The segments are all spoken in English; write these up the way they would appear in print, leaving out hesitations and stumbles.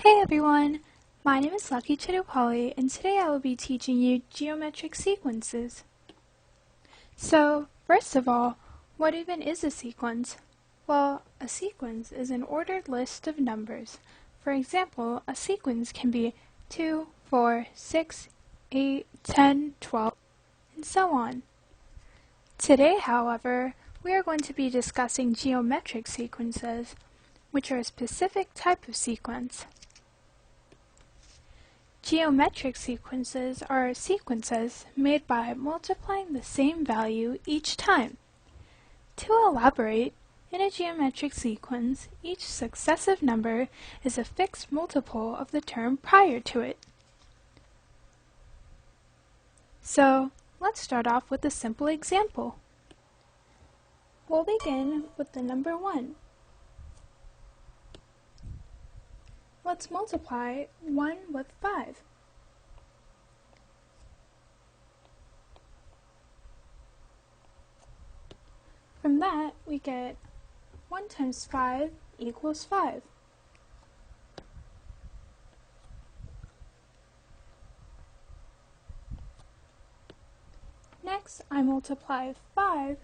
Hey everyone, my name is Lucky Chitopali and today I will be teaching you geometric sequences. So, first of all, what even is a sequence? Well, a sequence is an ordered list of numbers. For example, a sequence can be 2, 4, 6, 8, 10, 12, and so on. Today, however, we are going to be discussing geometric sequences, which are a specific type of sequence. Geometric sequences are sequences made by multiplying the same value each time. To elaborate, in a geometric sequence, each successive number is a fixed multiple of the term prior to it. So, let's start off with a simple example. We'll begin with the number 1. Let's multiply 1 with 5. From that, we get 1 times 5 equals 5. Next, I multiply 5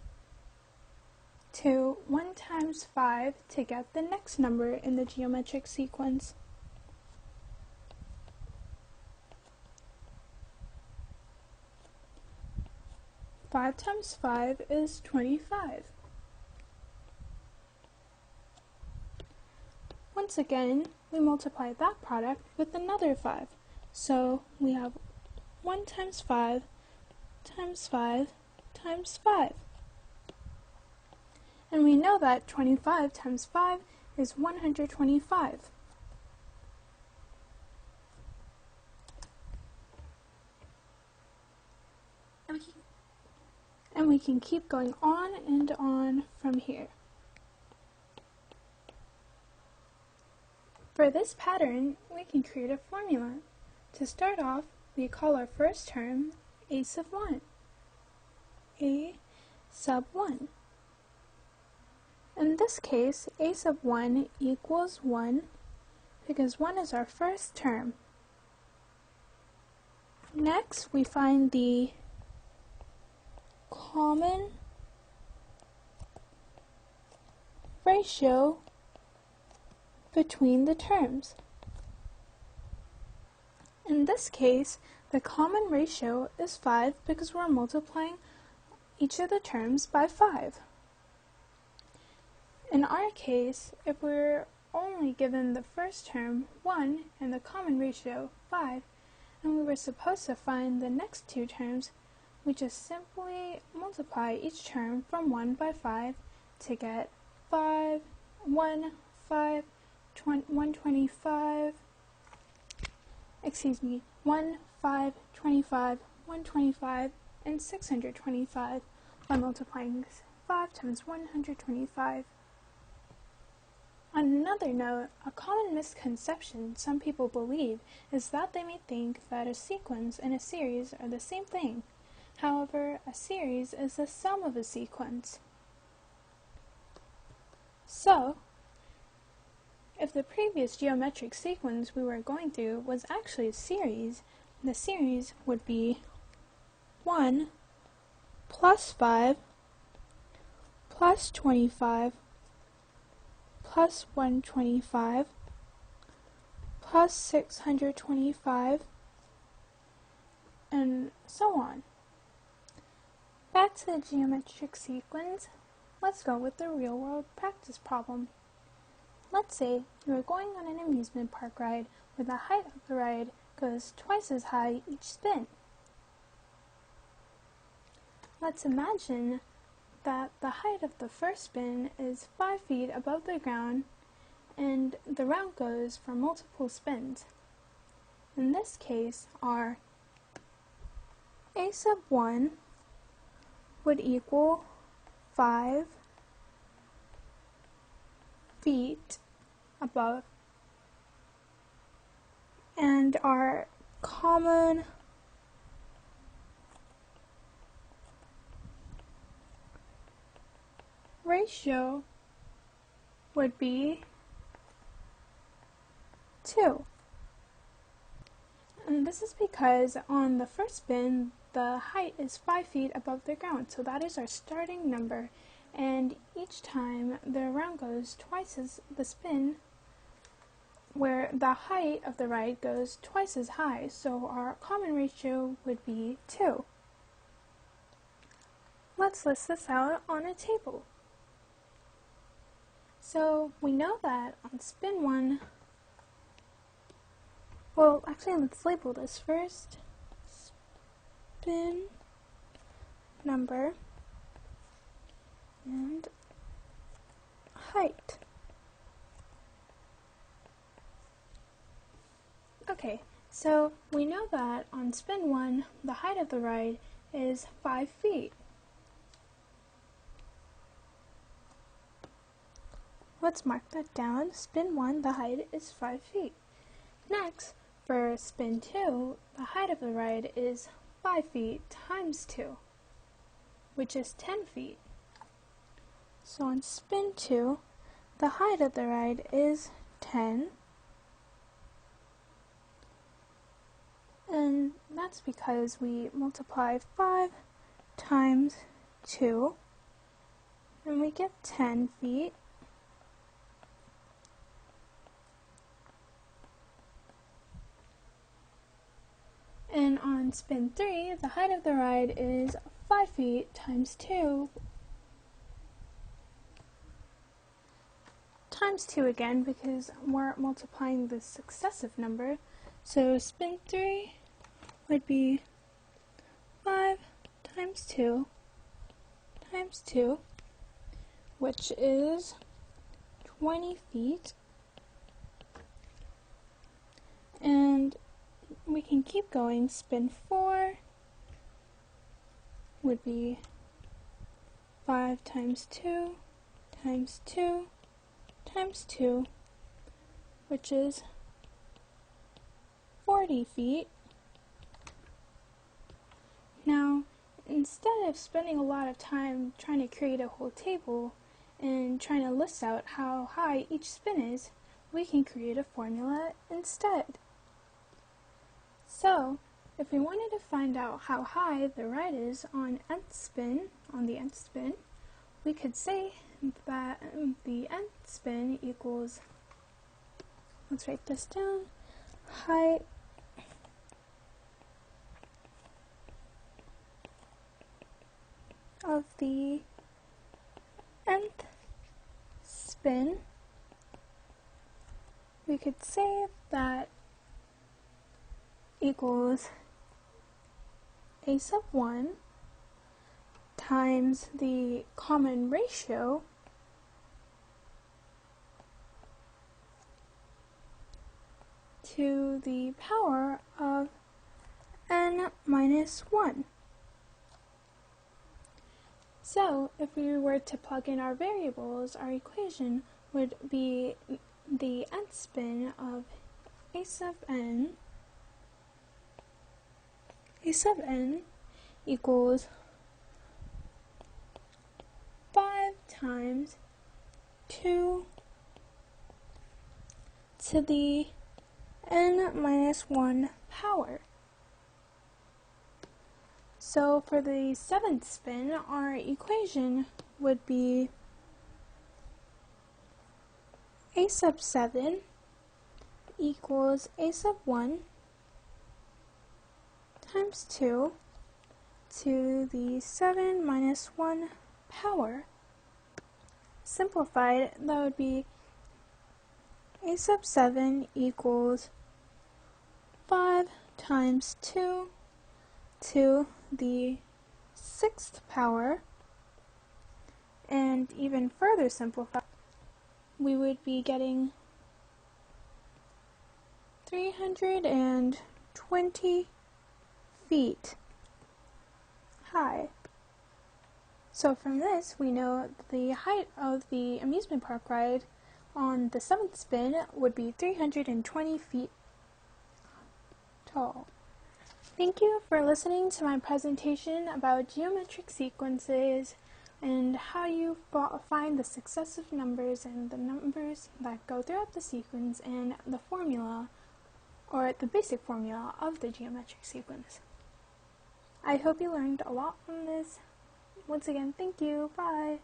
to 1 times 5 to get the next number in the geometric sequence. Five times 5 is 25. Once again, we multiply that product with another 5. So we have 1 times 5 times 5 times 5. And we know that 25 times 5 is 125. And we can keep going on and on from here. For this pattern, we can create a formula. To start off, we call our first term a sub 1. A sub 1. In this case, a sub 1 equals 1 because 1 is our first term. Next, we find the common ratio between the terms. In this case, the common ratio is 5 because we're multiplying each of the terms by 5. In our case, if we're only given the first term 1 and the common ratio 5, and we were supposed to find the next two terms, we just simply multiply each term from 1 by 5 to get 5, 1, 5, 125, 1, 5, 25, 125, and 625 by multiplying 5 times 125. On another note, a common misconception some people believe is that they may think that a sequence and a series are the same thing. However, a series is the sum of a sequence. So, if the previous geometric sequence we were going through was actually a series, the series would be 1 plus 5 plus 25 plus 125 plus 625 and so on. Back to the geometric sequence, let's go with the real-world practice problem. Let's say you are going on an amusement park ride where the height of the ride goes twice as high each spin. Let's imagine that the height of the first spin is 5 feet above the ground and the round goes for multiple spins. In this case, our a sub 1 would equal 5 feet above, and our common ratio would be 2. And this is because on the first spin, the height is 5 feet above the ground, so that is our starting number. And each time the round goes twice as the spin, where the height of the ride goes twice as high, so our common ratio would be 2. Let's list this out on a table. So we know that on spin 1, well, actually let's label this first. Spin number and height. Okay, so we know that on spin 1, the height of the ride is 5 feet. Let's mark that down. Spin 1, the height is 5 feet. Next, for spin 2, the height of the ride is 5 feet times 2, which is 10 feet. So on spin 2, the height of the ride is 10, and that's because we multiply 5 times 2, and we get 10 feet. And on spin 3, the height of the ride is 5 feet times 2 times 2 again, because we're multiplying the successive number. So spin 3 would be 5 times 2 times 2, which is 20 feet. And we can keep going. Spin 4 would be 5 times 2 times 2 times 2, which is 40 feet. Now, instead of spending a lot of time trying to create a whole table and trying to list out how high each spin is, we can create a formula instead. So, if we wanted to find out how high the ride is on the nth spin, we could say that the nth spin equals, let's write this down, height of the nth spin. We could say that equals a sub 1 times the common ratio to the power of n minus 1. So, if we were to plug in our variables, our equation would be the nth spin of a sub n equals 5 times 2 to the n minus 1 power. So for the 7th spin, our equation would be a sub 7 equals a sub 1 times 2 to the 7 minus 1 power. Simplified, that would be a sub 7 equals 5 times 2 to the 6th power, and even further simplified, we would be getting 320 feet high. So from this, we know the height of the amusement park ride on the 7th spin would be 320 feet tall. Thank you for listening to my presentation about geometric sequences and how you find the successive numbers and the numbers that go throughout the sequence and the formula or the basic formula of the geometric sequence. I hope you learned a lot from this. Once again, thank you. Bye.